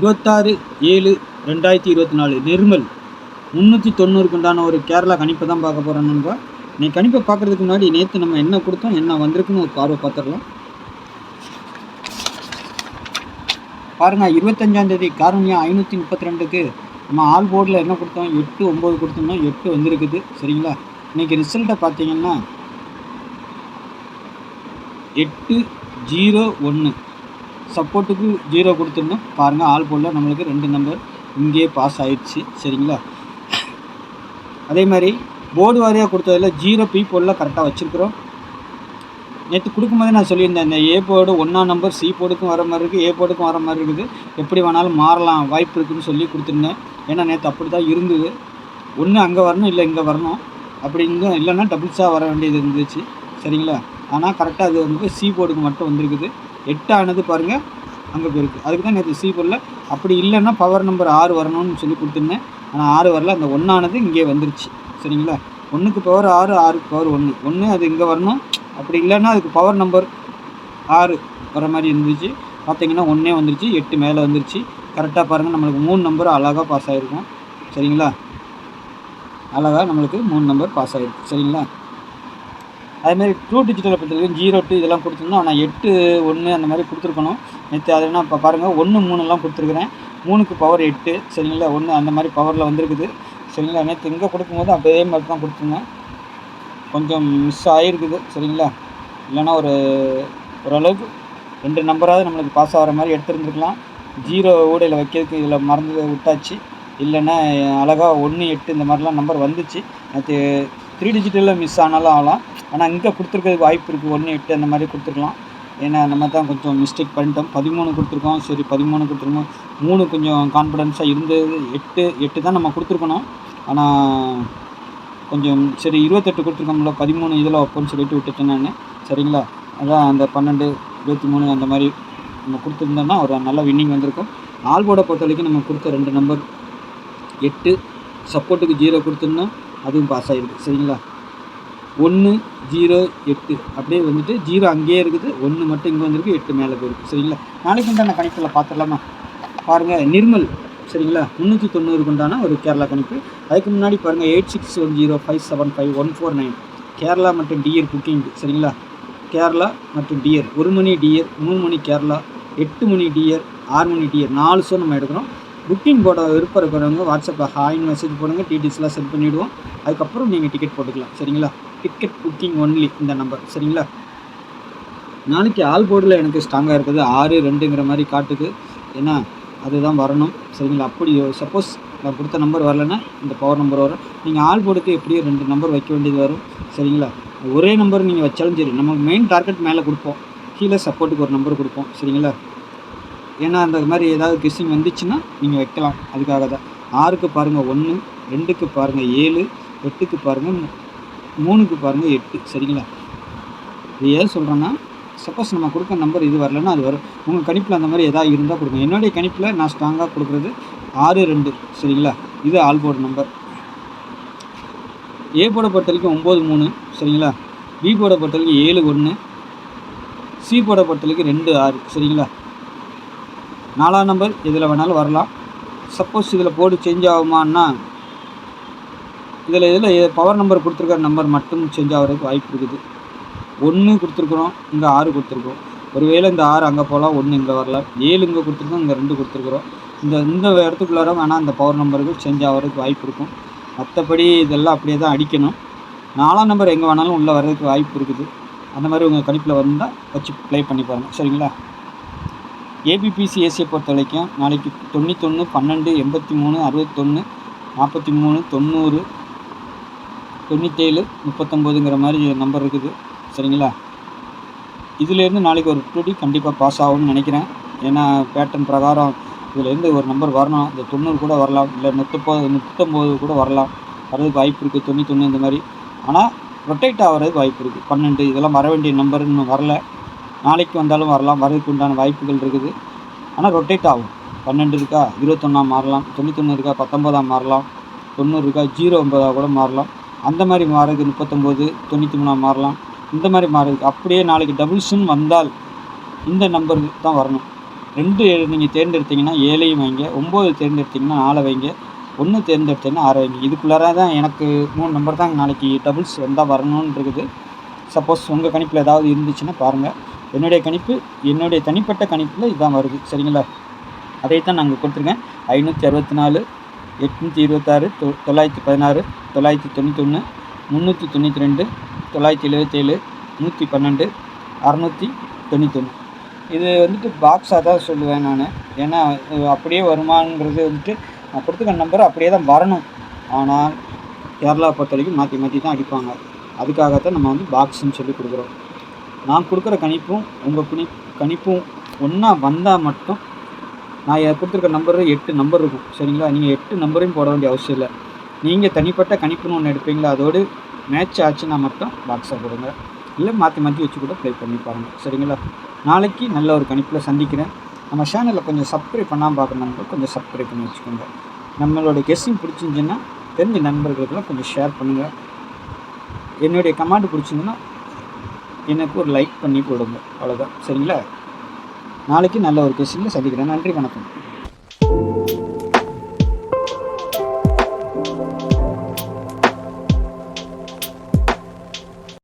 26/7/2024 நிர்மல் 390க்கு உண்டான ஒரு கேரளா கணிப்பை தான் பார்க்க போகிறோம் நண்பா. இன்னைக்கு கணிப்பை பார்க்குறதுக்கு முன்னாடி நேற்று நம்ம என்ன கொடுத்தோம், என்ன வந்திருக்குன்னு ஒரு பார்வை பார்த்துடலாம். பாருங்கள், 25ஆம் தேதி காரணியா 532க்கு நம்ம ஆல் போர்டில் என்ன கொடுத்தோம், 8 9 கொடுத்தோம்னா 8 வந்திருக்குது. சரிங்களா? இன்றைக்கி ரிசல்ட்டை பார்த்தீங்கன்னா 801 சப்போர்ட்டுக்கு 0 கொடுத்துருந்தோம். பாருங்கள், ஆல் போர்டில் நம்மளுக்கு 2 நம்பர் இங்கே பாஸ் ஆயிடுச்சு. சரிங்களா? அதே மாதிரி போர்டு வாரியாக கொடுத்ததில் 0 பி போர்டில் கரெக்டாக வச்சுருக்குறோம். நேற்று கொடுக்கும்போதே நான் சொல்லியிருந்தேன், இந்த ஏ போர்டு 1ஆம் நம்பர் சி போர்டுக்கும் வர மாதிரி இருக்குது, ஏ போர்டுக்கும் வர மாதிரி இருக்குது, எப்படி வேணாலும் மாறலாம் வாய்ப்பு இருக்குதுன்னு சொல்லி கொடுத்துருந்தேன். ஏன்னா நேற்று அப்படி தான் இருந்தது. ஒன்று அங்கே வரணும், இல்லை இங்கே வரணும் அப்படிங்க, இல்லைன்னா டபுள்ஸாக வர வேண்டியது இருந்துச்சு. சரிங்களா? ஆனால் கரெக்டாக அது வந்து சி போர்டுக்கு மட்டும் வந்திருக்குது. 8 ஆனது பாருங்கள் அங்கே போயிருக்கு. அதுக்கு தான் நேற்று சி போர்டில் அப்படி இல்லைன்னா பவர் நம்பர் 6 வரணும்னு சொல்லி கொடுத்துருந்தேன். ஆனால் 6 வரல, அந்த 1 ஆனது இங்கே வந்துருச்சு. சரிங்களா? 1க்கு பவர் 6, 6க்கு பவர் 1 அது இங்கே வரணும். அப்படி இல்லைன்னா அதுக்கு பவர் நம்பர் 6 வர மாதிரி இருந்துச்சு. பார்த்தீங்கன்னா 1 வந்துருச்சு, 8 மேலே வந்துருச்சு. கரெக்டாக பாருங்கள், நம்மளுக்கு 3 நம்பர் அழகாக பாஸ் ஆகிருக்கும். சரிங்களா? அழகாக நம்மளுக்கு 3 நம்பர் பாஸ் ஆகிருக்கு. சரிங்களா? அதேமாதிரி ட்ரூ டிஜிட்டலை பொறுத்தவரைக்கும் 0 2 இதெல்லாம் கொடுத்துருந்தோம். ஆனால் 8 1 அந்த மாதிரி கொடுத்துருக்கணும் நேற்று. அது என்ன இப்போ பாருங்கள், 1 3 கொடுத்துருக்குறேன். 3க்கு பவர் 8. சரிங்களா? 1 அந்த மாதிரி பவரில் வந்திருக்குது. சரிங்களா? நேற்று இங்கே கொடுக்கும்போது அப்படியே மாதிரி தான் கொடுத்துருந்தேன். கொஞ்சம் மிஸ் ஆகிருக்குது. சரிங்களா? இல்லைன்னா ஓரளவுக்கு 2 நம்பராவது நம்மளுக்கு பாஸ் ஆகிற மாதிரி எடுத்துருந்துருக்கலாம். 0 ஊடையில் வைக்கிறதுக்கு இதில் மறந்து விட்டாச்சு. இல்லைன்னா அழகாக 1 8 இந்த மாதிரிலாம் நம்பர் வந்துச்சு. நேற்று 3 டிஜிட்டலில் மிஸ் ஆனாலும் ஆகலாம். ஆனால் இங்கே கொடுத்துருக்கிறதுக்கு வாய்ப்பு இருக்குது. 1 8 அந்த மாதிரி கொடுத்துருக்கலாம். ஏன்னா நம்ம தான் கொஞ்சம் மிஸ்டேக் பண்ணிட்டோம். 13 கொடுத்துருக்கோம். சரி, 13 கொடுத்துருக்கோம். 3 கொஞ்சம் கான்ஃபிடென்ஸாக இருந்தது. 8 தான் நம்ம கொடுத்துருக்கணும். ஆனால் கொஞ்சம் சரி 28 கொடுத்துருக்கோம்ல, 13 இதில் வைப்போன்னு சொல்லிட்டு விட்டுட்டேன் நான். சரிங்களா? அதான் அந்த 12 23 அந்த மாதிரி நம்ம கொடுத்துருந்தோம்னா ஒரு நல்ல வின்னிங் வந்திருக்கும். ஆல் போர்டை பொறுத்த வரைக்கும் நம்ம கொடுத்த 2 நம்பர் 8 சப்போர்ட்டுக்கு 0 கொடுத்துருந்தோம், அதுவும் பாஸ் ஆகிருக்கு. சரிங்களா? 1 0 8 அப்படியே வந்துட்டு 0 அங்கேயே இருக்குது, 1 மட்டும் இங்கே வந்திருக்கு, 8 மேலே போயிருக்கு. சரிங்களா? நாளைக்கு உண்டான கணிப்பில் பார்த்துடலாமா? பாருங்கள், நிர்மல். சரிங்களா? 390க்கு உண்டான ஒரு கேரளா கணிப்பு. அதுக்கு முன்னாடி பாருங்கள், 8610575149 கேரளா மற்றும் டியர் புக்கிங். சரிங்களா? கேரளா மற்றும் டியர் 1 மணி டியர், 3 மணி கேரளா, 8 மணி டியர், 6 மணி டியர், 4 ஷோ நம்ம எடுக்கிறோம். புக்கிங் போட விருப்பம் இருக்கிறவங்க வாட்ஸ்அப்பில் ஹாய்னு மெசேஜ் போடுங்க, டீட்டெயில்ஸ்லாம் சென்ட் பண்ணிவிடுவோம். அதுக்கப்புறம் நீங்கள் டிக்கெட் போட்டுக்கலாம். சரிங்களா? டிக்கெட் புக்கிங் ஒன்லி இந்த நம்பர். சரிங்களா? நாளைக்கு ஆல் போர்டில் எனக்கு ஸ்ட்ராங்காக இருக்குது 6 2ங்கிற மாதிரி காட்டுது. ஏன்னா அதுதான் வரணும். சரிங்களா? அப்படி சப்போஸ் நான் கொடுத்த நம்பர் வரலைன்னா இந்த பவர் நம்பர் வரும். நீங்கள் ஆல் போர்டுக்கு எப்படியோ 2 நம்பர் வைக்க வேண்டியது வரும். சரிங்களா? ஒரே நம்பர் நீங்கள் வச்சாலும் சரி, நம்ம மெயின் டார்கெட் மேலே கொடுப்போம், கீழே சப்போர்ட்டுக்கு ஒரு நம்பர் கொடுப்போம். சரிங்களா? ஏன்னா அந்த மாதிரி ஏதாவது கிஸ்ஸிங் வந்துச்சுன்னா நீங்கள் வைக்கலாம். அதுக்காக தான் 6க்கு பாருங்கள் 1, 2க்கு பாருங்கள் 7, 8க்கு பாருங்கள் 3க்கு பாருங்கள் 8. சரிங்களா? இது ஏன் சொல்கிறேன்னா, சப்போஸ் நம்ம கொடுக்க நம்பர் இது வரலன்னா அது வரும். உங்கள் கணிப்பில் அந்த மாதிரி எதாவது இருந்தால் கொடுங்க. என்னுடைய கணிப்பில் நான் ஸ்ட்ராங்காக கொடுக்குறது 6 2. சரிங்களா? இது ஆல் போர்டு நம்பர். ஏ போர்டை பொறுத்த வரைக்கும் 9 3. சரிங்களா? பி போர்டை பொறுத்த வரைக்கும் 7 1, சி போர்டை பொறுத்த வரைக்கும் 2 6. சரிங்களா? 4ஆம் நம்பர் இதில் வேணாலும் வரலாம். சப்போஸ் இதில் போர்டு சேஞ்ச் ஆகுமான்னா இதில் பவர் நம்பர் கொடுத்துருக்கிற நம்பர் மட்டும் சேஞ்ச் ஆகிறதுக்கு வாய்ப்பு இருக்குது. 1 கொடுத்துருக்குறோம், இங்கே 6 கொடுத்துருக்கோம். ஒருவேளை இந்த 6 அங்கே போகலாம், 1 இங்கே வரலாம். 7 இங்கே கொடுத்துருக்கோம், இங்கே 2 கொடுத்துருக்குறோம். இந்த இடத்துக்குள்ளார வேணால் அந்த பவர் நம்பருக்கு சேஞ்ச் ஆகிறதுக்கு வாய்ப்பு இருக்கும். மற்றபடி இதெல்லாம் அப்படியே தான் அடிக்கணும். 4ஆம் நம்பர் எங்கே வேணாலும் உள்ளே வர்றதுக்கு வாய்ப்பு இருக்குது. அந்த மாதிரி உங்கள் கணிப்பில் வந்தால் வச்சு ப்ளே பண்ணி பாருங்கள். சரிங்களா? ஏபிபிசி ஏசியை பொறுத்த வரைக்கும் நாளைக்கு 91 12 83 61 43 90 97 39ங்கிற மாதிரி நம்பர் இருக்குது. சரிங்களா? இதிலேருந்து நாளைக்கு ஒரு 2D கண்டிப்பாக பாஸ் ஆகும்னு நினைக்கிறேன். ஏன்னா பேட்டர்ன் பிரகாரம் இதிலேருந்து ஒரு நம்பர் வரணும். இந்த 90 கூட வரலாம், இல்லை 39 கூட வரலாம், வர்றதுக்கு வாய்ப்பு இருக்குது. 91 இந்த மாதிரி. ஆனால் ரொட்டேட் ஆகிறதுக்கு வாய்ப்பு இருக்குது. 12 இதெல்லாம் வர வேண்டிய நம்பர் இன்னும் வரல. நாளைக்கு வந்தாலும் வரலாம், வரதுக்கு உண்டான வாய்ப்புகள் இருக்குது. ஆனால் ரொட்டேட் ஆகும். 12 இருக்கா 21 மாறலாம், 91 இருக்கா 19 மாறலாம், 90 இருக்கா 09 கூட மாறலாம். அந்த மாதிரி மாறதுக்கு 39 93 மாறலாம். இந்த மாதிரி மாறதுக்கு அப்படியே நாளைக்கு டபுள்ஸுன்னு வந்தால் இந்த நம்பருக்கு தான் வரணும். 2 நீங்கள் தேர்ந்தெடுத்தீங்கன்னா 7ஐயும் வைங்க, 9 தேர்ந்தெடுத்தீங்கன்னா 4 வைங்க, 1 தேர்ந்தெடுத்தீங்கன்னா 6 வைங்க. இதுக்குள்ளார தான் எனக்கு 3 நம்பர் தான் நாளைக்கு டபுள்ஸ் வந்தால் வரணும்னு இருக்குது. சப்போஸ் உங்கள் கணிப்பில் ஏதாவது இருந்துச்சுன்னா பாருங்கள். என்னுடைய தனிப்பட்ட கணிப்பில் இதுதான் வருது. சரிங்களா? அதை தான் நாங்கள் கொடுத்துருக்கேன். 564, 826, 916, 991, 392, 977, 112, 691. இது வந்துட்டு பாக்ஸாக தான் சொல்லுவேன் நான். ஏன்னா அப்படியே வருமானங்கிறது வந்துட்டு நான் கொடுத்துருக்க நம்பர் அப்படியே தான் வரணும். ஆனால் கேரளா பொறுத்த வரைக்கும் மாற்றி தான் அடிப்பாங்க. அதுக்காகத்தான் நம்ம வந்து பாக்ஸுன்னு சொல்லி கொடுக்குறோம். நான் கொடுக்குற கணிப்பும் உங்கள் கணிப்பும் ஒன்றா வந்தால் மட்டும் நான் கொடுத்துருக்க நம்பர் 8 நம்பர் இருக்கும். சரிங்களா? நீங்கள் 8 நம்பரையும் போட வேண்டிய அவசியம் இல்லை. நீங்கள் தனிப்பட்ட கணிப்புன்னு ஒன்று எடுப்பீங்களா, அதோடு மேட்ச் ஆச்சுன்னா மட்டும் பாக்ஸாக போடுங்க. இல்லை மாற்றி வச்சு கூட ப்ளே பண்ணி பாருங்கள். சரிங்களா? நாளைக்கு நல்ல ஒரு கணிப்பில் சந்திக்கிறேன். நம்ம சேனலில் கொஞ்சம் சப்ஸ்கிரைப் பண்ணாமல் பார்க்கணுன்னா கொஞ்சம் சப்ஸ்கிரைப் பண்ணி வச்சுக்கோங்க. நம்மளோட கெஸ்ஸிங் பிடிச்சிருந்துச்சின்னா தெரிஞ்ச நண்பர்களுக்கெல்லாம் கொஞ்சம் ஷேர் பண்ணுங்கள். என்னுடைய கமெண்ட் பிடிச்சிருந்துன்னா எனக்கு ஒரு லைக் பண்ணி போடுங்க. அவ்வளோதான். சரிங்களா? நாளைக்கு நல்ல ஒரு கெஸ்ஸிங்கில் சந்திக்கிறேன். நன்றி, வணக்கம்.